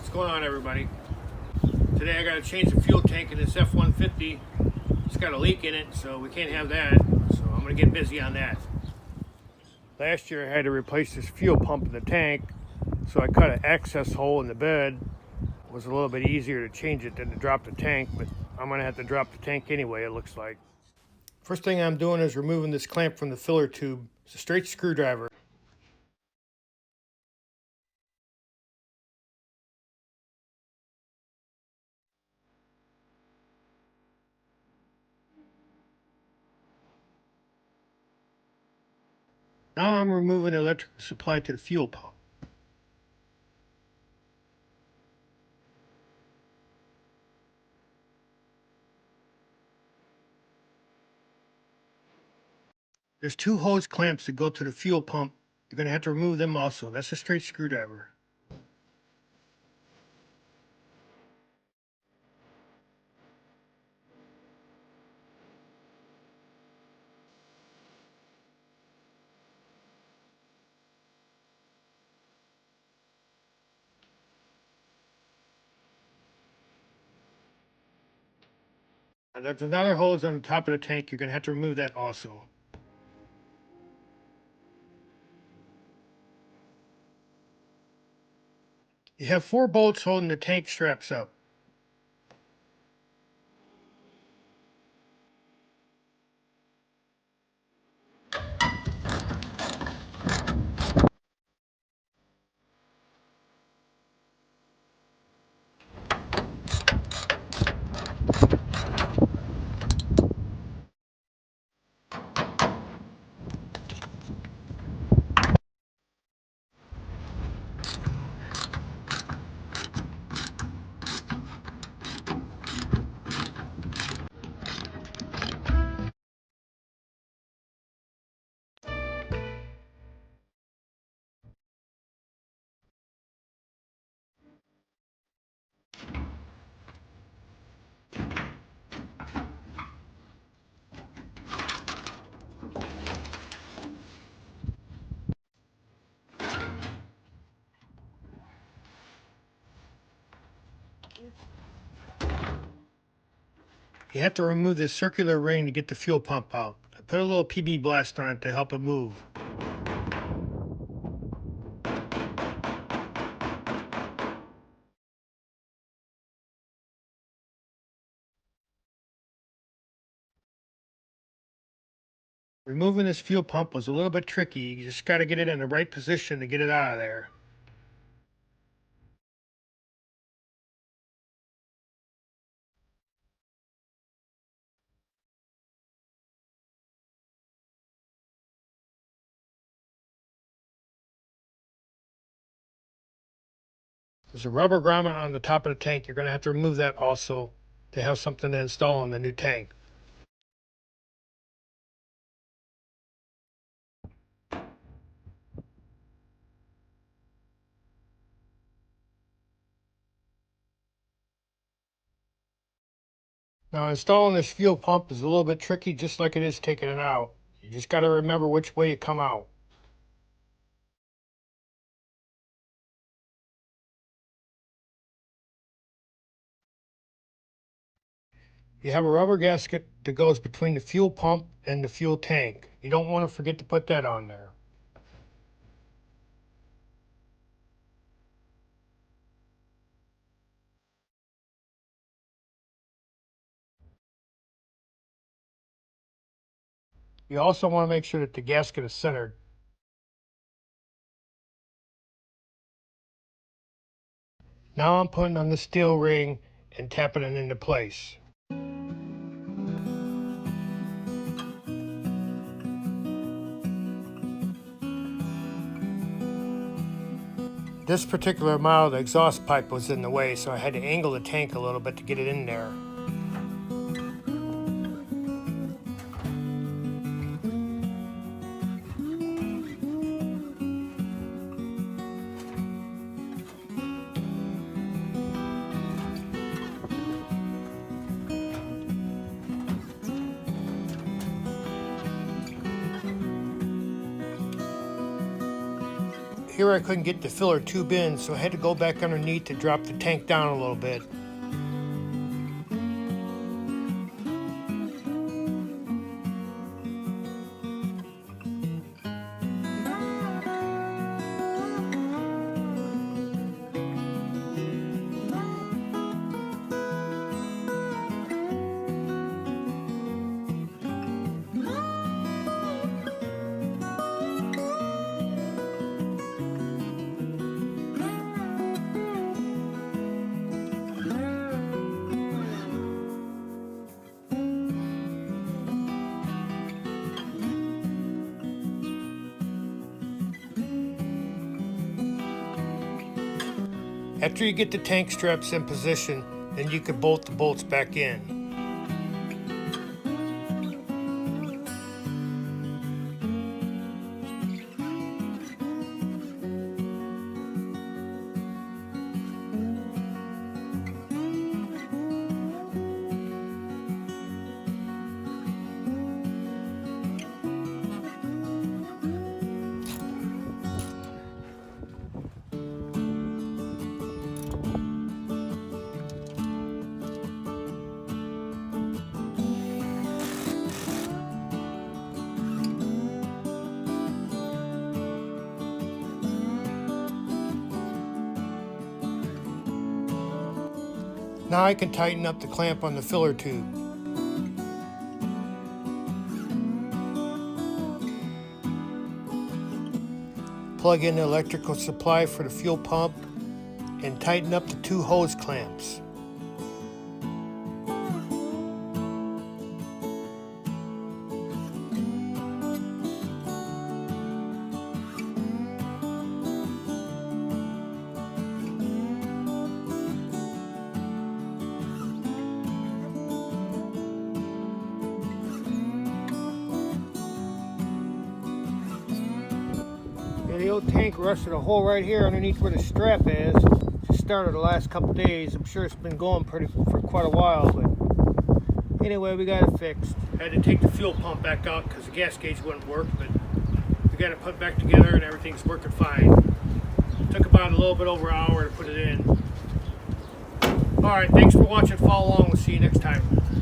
What's going on, everybody? Today I got to change the fuel tank in this F150. It's got a leak in it, so we can't have that. So I'm going to get busy on that. Last year I had to replace this fuel pump in the tank, so I cut an access hole in the bed. It was a little bit easier to change it than to drop the tank, but I'm going to have to drop the tank anyway, it looks like. First thing I'm doing is removing this clamp from the filler tube. It's a straight screwdriver. Now I'm removing the electrical supply to the fuel pump. There's two hose clamps that go to the fuel pump. You're going to have to remove them also. That's a straight screwdriver. And there's another hose on the top of the tank. You're going to have to remove that also. You have 4 bolts holding the tank straps up. You have to remove this circular ring to get the fuel pump out. I put a little PB blast on it to help it move. Removing this fuel pump was a little bit tricky. You just got to get it in the right position to get it out of there. There's a rubber grommet on the top of the tank. You're going to have to remove that also to have something to install in the new tank. Now installing this fuel pump is a little bit tricky, just like it is taking it out. You just got to remember which way you come out. You have a rubber gasket that goes between the fuel pump and the fuel tank. You don't want to forget to put that on there. You also want to make sure that the gasket is centered. Now I'm putting on the steel ring and tapping it into place. This particular model, the exhaust pipe was in the way, so I had to angle the tank a little bit to get it in there. Here I couldn't get the filler tube in, so I had to go back underneath to drop the tank down a little bit. After you get the tank straps in position, then you can bolt the bolts back in. Now I can tighten up the clamp on the filler tube. Plug in the electrical supply for the fuel pump and tighten up the 2 hose clamps. The old tank rusted a hole right here underneath where the strap is. Just started the last couple days. I'm sure it's been going for quite a while, but anyway, we got it fixed. I had to take the fuel pump back out because the gas gauge wouldn't work, but we got it put back together and everything's working fine. Took about a little bit over an hour to put it in. Alright, thanks for watching. Follow along. We'll see you next time.